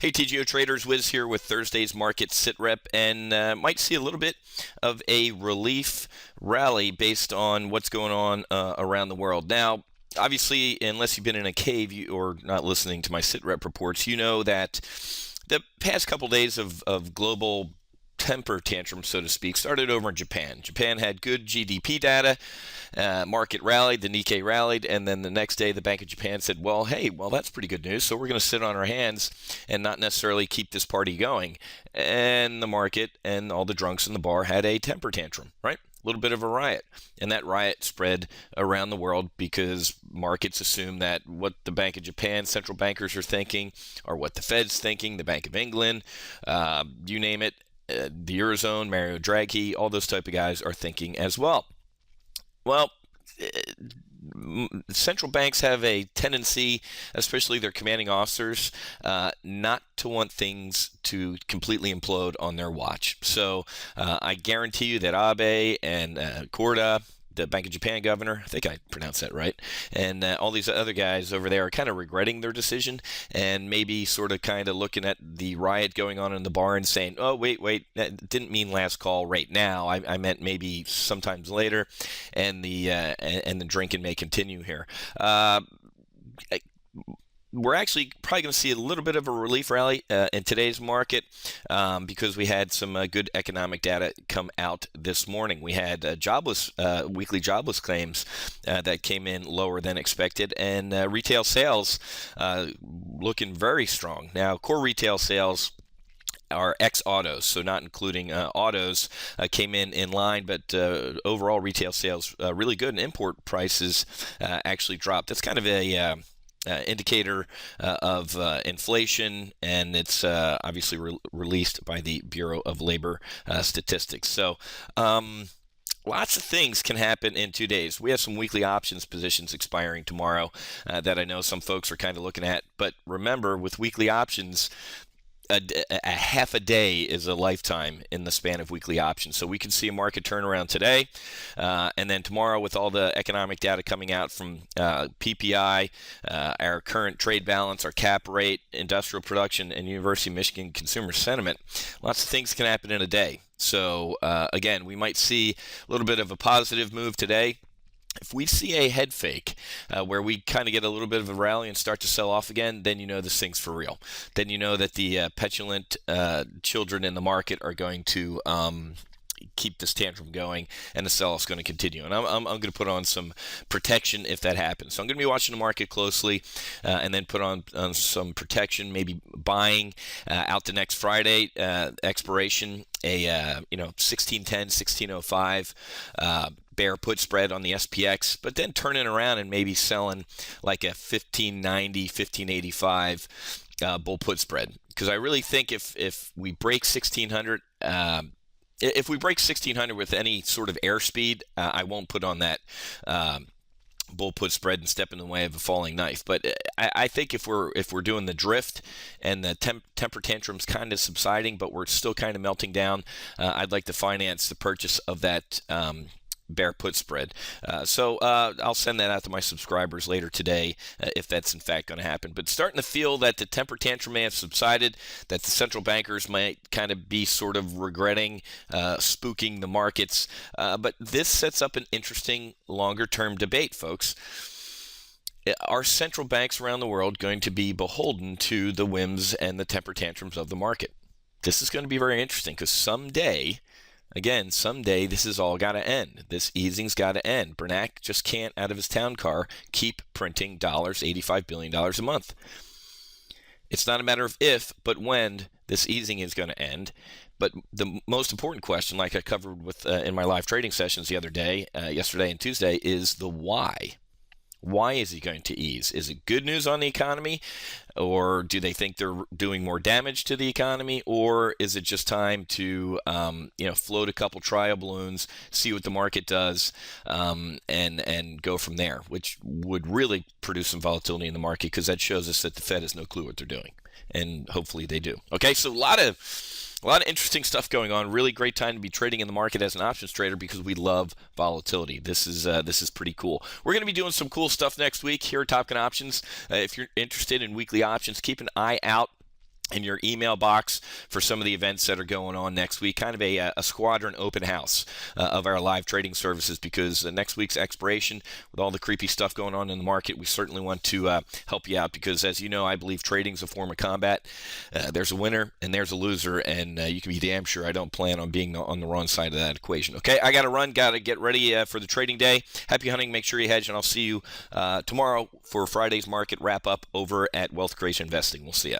Hey, TGO Traders, Wiz here with Thursday's market SITREP, and might see a little bit of a relief rally based on what's going on around the world. Now, obviously, unless you've been in a cave or not listening to my SITREP reports, you know that the past couple days of global temper tantrum, so to speak, started over in Japan. Japan had good GDP data, market rallied, the Nikkei rallied, and then the next day the Bank of Japan said, well, hey, that's pretty good news, so we're going to sit on our hands and not necessarily keep this party going. And the market and all the drunks in the bar had a temper tantrum, right? A little bit of a riot. And that riot spread around the world because markets assume that what the Bank of Japan central bankers are thinking or what the Fed's thinking, the Bank of England, you name it, the Eurozone, Mario Draghi, all those type of guys are thinking as well. Well, central banks have a tendency, especially their commanding officers, not to want things to completely implode on their watch. So I guarantee you that Abe and Korda, the Bank of Japan governor, I think I pronounced that right, and all these other guys over there are kind of regretting their decision and maybe sort of kind of looking at the riot going on in the bar and saying, oh, wait, that didn't mean last call right now. I meant maybe sometimes later, and the drinking may continue here. We're actually probably going to see a little bit of a relief rally in today's market because we had some good economic data come out this morning. We had weekly jobless claims that came in lower than expected, and retail sales looking very strong. Now, core retail sales are ex-autos, so not including autos, came in line, but overall retail sales really good, and import prices actually dropped. That's kind of a indicator of inflation, and it's obviously released by the Bureau of Labor Statistics. So lots of things can happen in 2 days. We have some weekly options positions expiring tomorrow that I know some folks are kind of looking at. But remember, with weekly options, a half a day is a lifetime in the span of weekly options. So we can see a market turnaround today, and then tomorrow with all the economic data coming out from PPI, our current trade balance, our cap rate, industrial production, and University of Michigan consumer sentiment. Lots of things can happen in a day. So again, we might see a little bit of a positive move today. If we see a head fake where we kind of get a little bit of a rally and start to sell off again, then you know this thing's for real. Then you know that the petulant children in the market are going to keep this tantrum going, and the sell-off's going to continue. And I'm going to put on some protection if that happens. So I'm going to be watching the market closely, and then put on some protection, maybe buying out the next Friday expiration, a 1610, 1605 bear put spread on the SPX, but then turning around and maybe selling like a 1590, 1585 bull put spread. Because I really think if we break 1600, if we break 1600 with any sort of airspeed, I won't put on that bull put spread and step in the way of a falling knife. But I think if we're doing the drift and the temper tantrum's kind of subsiding, but we're still kind of melting down, I'd like to finance the purchase of that bear put spread. So I'll send that out to my subscribers later today if that's in fact going to happen. But starting to feel that the temper tantrum may have subsided, that the central bankers might kind of be sort of regretting spooking the markets. But this sets up an interesting longer-term debate, folks. Are central banks around the world going to be beholden to the whims and the temper tantrums of the market? This is going to be very interesting because someday this has all got to end. This easing's got to end. Bernanke just can't, out of his town car, keep printing $85 billion a month. It's not a matter of if, but when this easing is going to end. But the most important question, like I covered with in my live trading sessions the other day, yesterday and Tuesday, is the why. Why is he going to ease? Is it good news on the economy, or do they think they're doing more damage to the economy, or is it just time to float a couple trial balloons, see what the market does, and go from there, which would really produce some volatility in the market because that shows us that the Fed has no clue what they're doing, and hopefully they do. Okay, so a lot of interesting stuff going on. Really great time to be trading in the market as an options trader because we love volatility. This is pretty cool. We're going to be doing some cool stuff next week here at Top Gun Options. If you're interested in weekly options, keep an eye out in your email box for some of the events that are going on next week, kind of a squadron open house of our live trading services, because next week's expiration, with all the creepy stuff going on in the market, we certainly want to help you out, because as you know, I believe trading is a form of combat. There's a winner and there's a loser, and you can be damn sure I don't plan on being on the wrong side of that equation. Okay, I got to run, got to get ready for the trading day. Happy hunting, make sure you hedge, and I'll see you tomorrow for Friday's market wrap up over at Wealth Creation Investing. We'll see you.